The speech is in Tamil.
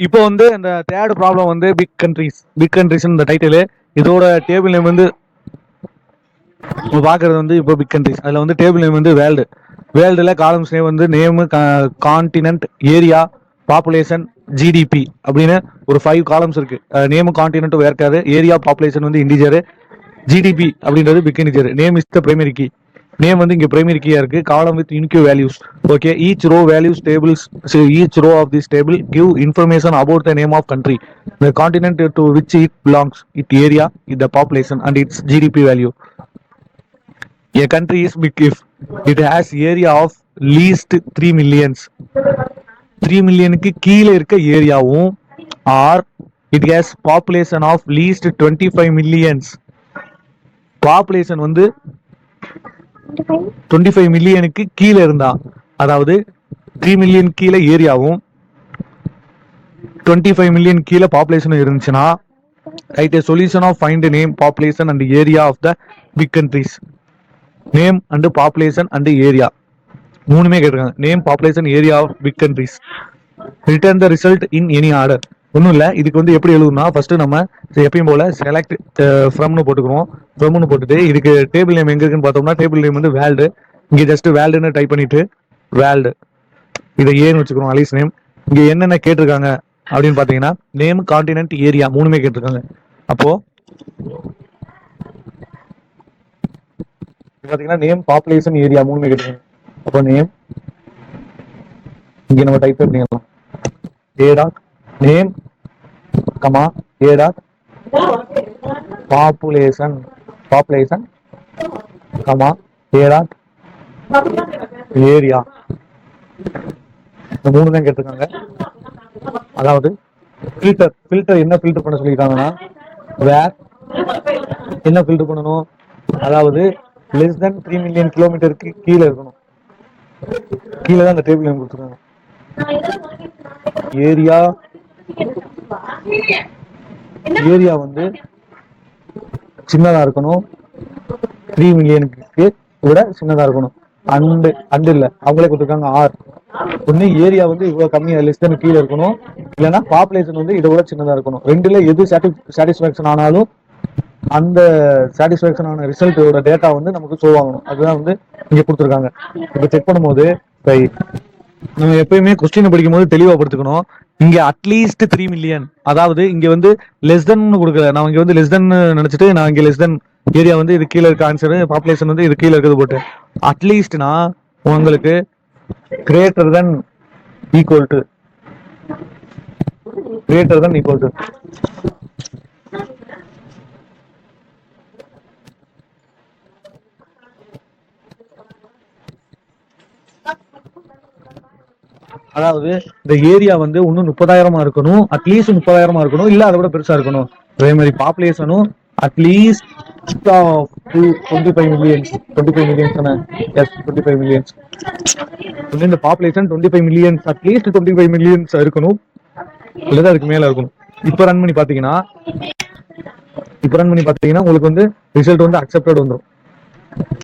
இப்போ வந்து அந்த தேர்ட் ப்ராப்ளம் வந்து பிக் கண்ட்ரிஸ் இந்த டைட்டில். இதோட டேபிள் நேம் வந்து பார்க்கறது வந்து இப்போ பிக் கண்ட்ரிஸ். அதில் வந்து டேபிள் நேம் வந்து வேர்ல்டில் காலம்ஸ் நேம் வந்து name, continent, area, population, GDP அப்படின்னு ஒரு 5 காலம்ஸ் இருக்கு. நேமு கான்டினென்ட்டும் வேர்க்காது, ஏரியா பாப்புலேஷன் வந்து இண்டிஜரு, ஜிடிபி அப்படின்றது big integer. Name is the primary key. Name வந்து இங்க பிரைமரி கீயா இருக்கு. Column with unique values. Okay, each row values tables. Each row of this table give information about the name of country, the continent to which it belongs, its area, the population and its GDP value. A country is big if it has area of least 3 millions. 3 மில்லியனுக்கு கீழே இருக்க ஏரியாவும், or it has population of least 25 millions. Population வந்து 25 மில்லியனுக்கு கீழே இருந்தா, அதாவது 3 மில்லியன் கீழே ஏரியாவும் 25 மில்லியன் கீழே பாப்புலேஷனும் இருந்துச்சுன்னா, right a solution of find name, population and area of the big countries. Name and population and area மூணுமே கேட்டிருக்காங்க. Name, population, area of big countries. Return the result in any order. ஒன்றும் இல்லை, இதுக்கு வந்து எப்படி எழுதுனா, ஃபர்ஸ்ட் நம்ம எப்பயும் போல செலக்ட் ஃப்ரம்னு போட்டுக்கிறோம். ஃப்ரம்னு போட்டுட்டு இதுக்கு டேபிள் நேம் எங்க இருக்குன்னு பார்த்தோம்னா, டேபிள் நேம் வந்து வேல்டு. இங்கே ஜஸ்ட் வேல்டுன்னு டைப் பண்ணிட்டு வேல்டு இதை ஏன்னு வச்சுக்கிறோம், அலிஸ் நேம். இங்கே என்னென்ன கேட்டிருக்காங்க அப்படின்னு பார்த்தீங்கன்னா, நேம், கான்டினென்ட், ஏரியா மூணுமே கேட்டிருக்காங்க. அப்போ பாத்தீங்கன்னா நேம், பாப்புலேஷன், ஏரியா மூணுமே கேட்டிருக்காங்க. அப்போ நேம் இங்க நம்ம டைப் பண்ணிடலாம், A dot name comma A dot population comma A dot area. இந்த மூணு தான் கேட்டிருக்காங்க. அதாவது ஃபில்டர் என்ன ஃபில்டர் பண்ண சொல்லியிருக்காங்கன்னா, வேர் என்ன ஃபில்டர் பண்ணணும், அதாவது லெஸ் தென் 3 மில்லியன் கிலோமீட்டருக்கு கீழே இருக்கணும். கீழே தான் அந்த டேபிள் நேம் கொடுத்துருக்காங்க. ஏரியா வந்து சின்னதா இருக்கணும், 3 மில்லியனுக்கு விட சின்னதா இருக்கணும். அண்ட் இல்ல, அவங்களே கொடுத்துருக்காங்க ஆர். ஒன்னு ஏரியா வந்து இவ்வளவு கம்மியா லெஸ் தென் கீழே இருக்கணும், இல்லைன்னா பாப்புலேஷன் வந்து இதை விட சின்னதா இருக்கணும். ரெண்டுல எது சாட்டிஸ்பாக்சன் ஆனாலும் அந்த சாட்டிஸ்பாக்சன் ஆன ரிசல்ட்டோட டேட்டா வந்து நமக்கு ஷோ ஆகணும். அதுதான் வந்து இங்க கொடுத்துருக்காங்க. இப்ப செக் பண்ணும்போது நம்ம எப்பயுமே கொஸ்டின் படிக்கும் போது தெளிவா படுத்துக்கணும். இங்க அட்லீஸ்ட் 3 மில்லியன், அதாவது இங்க வந்து லெஸ் தென் கொடுக்கல. நான் இங்க வந்து லெஸ் தென் நினைச்சிட்டு நான் இங்க லெஸ் தென் ஏரியா வந்து இது கீழே இருக்க ஆன்சர், பாப்புலேஷன் வந்து இது கீழே இருக்கிறது போட்டு அட்லீஸ்ட்னா உங்களுக்கு கிரேட்டர் தென் ஈக்குவல் டு அதாவது இந்த ஏரியா வந்து இன்னும் 30,000 இருக்கணும், அட்லீஸ்ட் 30,000 இருக்கணும், இல்ல அதை விட பெருசா இருக்கணும். அதே மாதிரி பாப்புலேஷனும் அட்லீஸ்ட் 25 மில்லியன்ஸ். 25 மில்லியன்ஸ் தானே? Yes, 25 millions. இந்த பாப்புலேஷன் 25 மில்லியன்ஸ், அட்லீஸ்ட் 25 மில்லியன்ஸ் இருக்கணும், இல்ல அதுக்கு மேல இருக்கணும். இப்ப ரன் பண்ணி பாத்தீங்கன்னா உங்களுக்கு வந்து ரிசல்ட் வந்து அக்செப்டட் வந்துடும்.